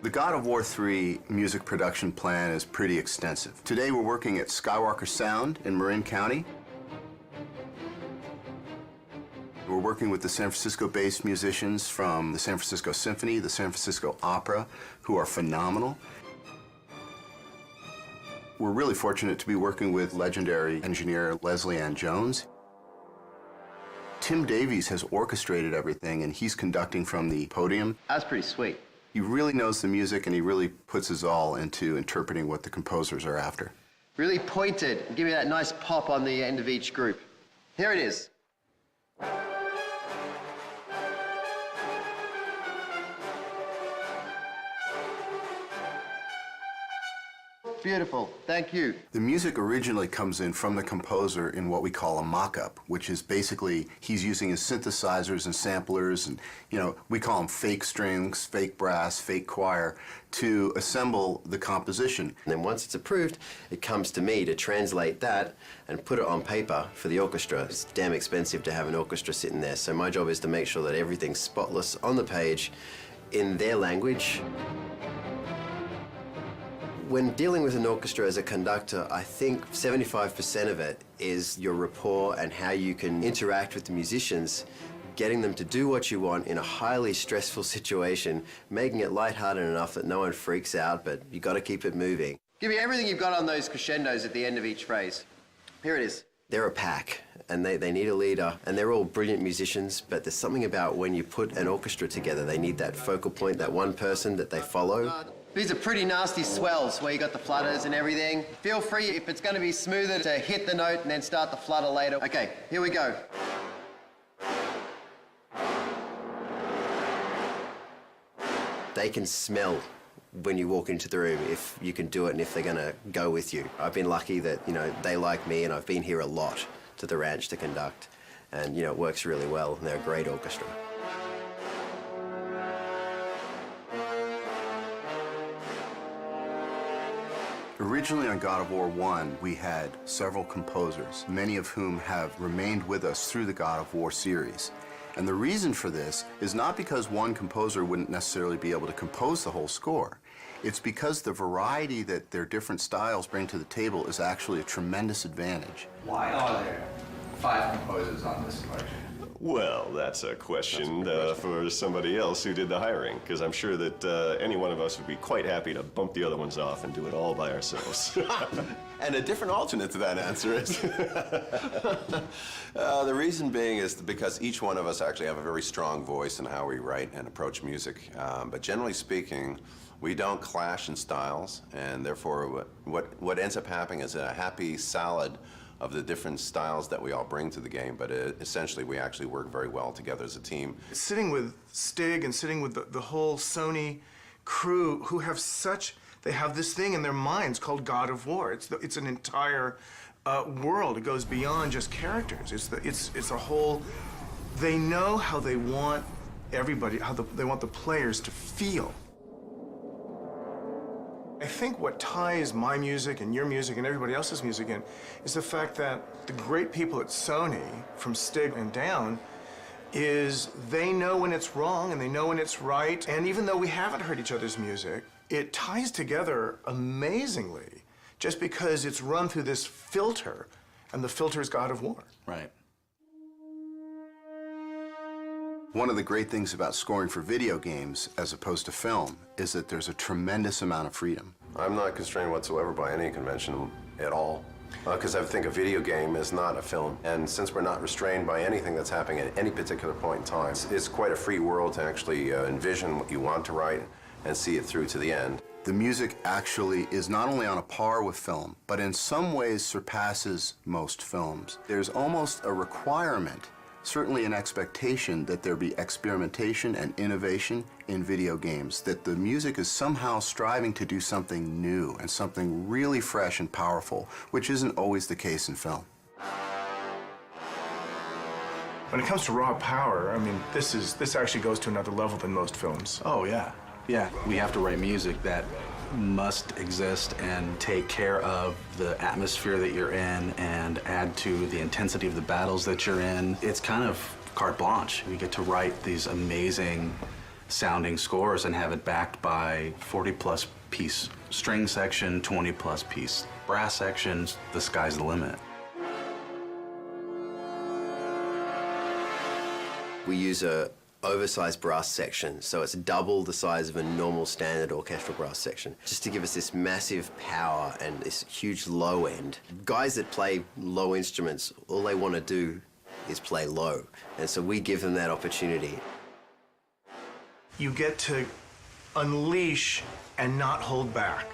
The God of War III music production plan is pretty extensive. Today we're working at Skywalker Sound in Marin County. We're working with the San Francisco-based musicians from the San Francisco Symphony, the San Francisco Opera, who are phenomenal. We're really fortunate to be working with legendary engineer Leslie Ann Jones. Tim Davies has orchestrated everything, and he's conducting from the podium. That's pretty sweet. He really knows the music, and he really puts his all into interpreting what the composers are after. Really pointed, and give me that nice pop on the end of each group. Here it is. Beautiful, thank you. The music originally comes in from the composer in what we call a mock-up, which is basically he's using his synthesizers and samplers and, we call them fake strings, fake brass, fake choir, to assemble the composition. And then once it's approved, it comes to me to translate that and put it on paper for the orchestra. It's damn expensive to have an orchestra sitting there, so my job is to make sure that everything's spotless on the page in their language. When dealing with an orchestra as a conductor, I think 75% of it is your rapport and how you can interact with the musicians, getting them to do what you want in a highly stressful situation, making it lighthearted enough that no one freaks out, but you got to keep it moving. Give me everything you've got on those crescendos at the end of each phrase. Here it is. They're a pack, and they need a leader, and they're all brilliant musicians, but there's something about when you put an orchestra together, they need that focal point, that one person that they follow. These are pretty nasty swells where you got the flutters and everything. Feel free, if it's going to be smoother, to hit the note and then start the flutter later. Okay, here we go. They can smell when you walk into the room if you can do it and if they're going to go with you. I've been lucky that, they like me, and I've been here a lot to the ranch to conduct. And, it works really well, and they're a great orchestra. Originally on God of War I, we had several composers, many of whom have remained with us through the God of War series. And the reason for this is not because one composer wouldn't necessarily be able to compose the whole score. It's because the variety that their different styles bring to the table is actually a tremendous advantage. Why are there 5 composers on this selection? Well, that's a question for somebody else who did the hiring, because I'm sure that any one of us would be quite happy to bump the other ones off and do it all by ourselves. And a different alternate to that answer is... the reason being is because each one of us actually have a very strong voice in how we write and approach music. But generally speaking, we don't clash in styles, and therefore what ends up happening is a happy salad of the different styles that we all bring to the game, but essentially we actually work very well together as a team. Sitting with Stig and sitting with the whole Sony crew who have they have this thing in their minds called God of War. It's an entire world. It goes beyond just characters. It's a whole, they know how they want everybody, they want the players to feel. I think what ties my music and your music and everybody else's music in is the fact that the great people at Sony, from Stig and down, is they know when it's wrong and they know when it's right. And even though we haven't heard each other's music, it ties together amazingly just because it's run through this filter, and the filter is God of War. Right. One of the great things about scoring for video games as opposed to film is that there's a tremendous amount of freedom. I'm not constrained whatsoever by any convention at all, because I think a video game is not a film. And since we're not restrained by anything that's happening at any particular point in time, it's quite a free world to actually envision what you want to write and see it through to the end. The music actually is not only on a par with film, but in some ways surpasses most films. There's almost a requirement, certainly an expectation, that there be experimentation and innovation in video games, that the music is somehow striving to do something new and something really fresh and powerful, which isn't always the case in film. When it comes to raw power, I mean, this actually goes to another level than most films. Oh, yeah. Yeah, we have to write music that must exist and take care of the atmosphere that you're in and add to the intensity of the battles that you're in. It's kind of carte blanche. We get to write these amazing sounding scores and have it backed by 40-plus piece string section, 20-plus piece brass sections. The sky's the limit. We use a oversized brass section, so it's double the size of a normal standard orchestral brass section, just to give us this massive power and this huge low end. Guys that play low instruments, all they want to do is play low, and so we give them that opportunity. You get to unleash and not hold back,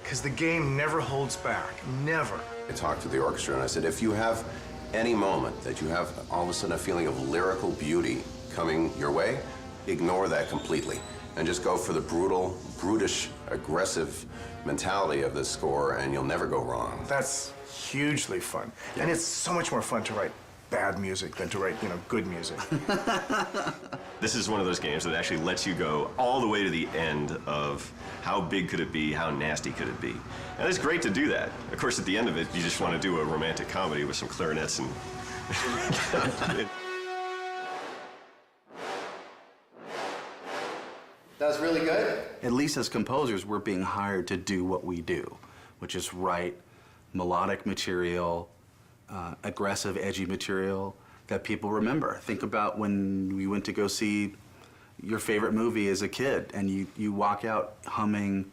because the game never holds back, never. I talked to the orchestra and I said, if you have any moment that you have all of a sudden a feeling of lyrical beauty coming your way, ignore that completely and just go for the brutal, brutish, aggressive mentality of this score and you'll never go wrong. That's hugely fun. And it's so much more fun to write bad music than to write, good music. This is one of those games that actually lets you go all the way to the end of how big could it be, how nasty could it be. And it's great to do that. Of course, at the end of it, you just want to do a romantic comedy with some clarinets and... That was really good. At least as composers, we're being hired to do what we do, which is write melodic material, aggressive, edgy material that people remember. Think about when we went to go see your favorite movie as a kid, and you walk out humming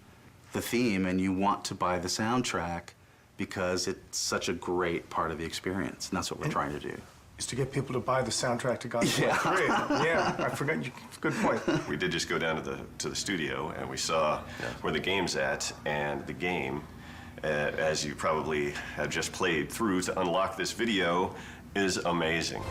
the theme, and you want to buy the soundtrack because it's such a great part of the experience, and that's what we're trying to do. Is to get people to buy the soundtrack to Godzilla 3. Yeah, I forgot. Good point. We did just go down to the studio, and we saw where the game's at, and the game, as you probably have just played through to unlock this video, is amazing.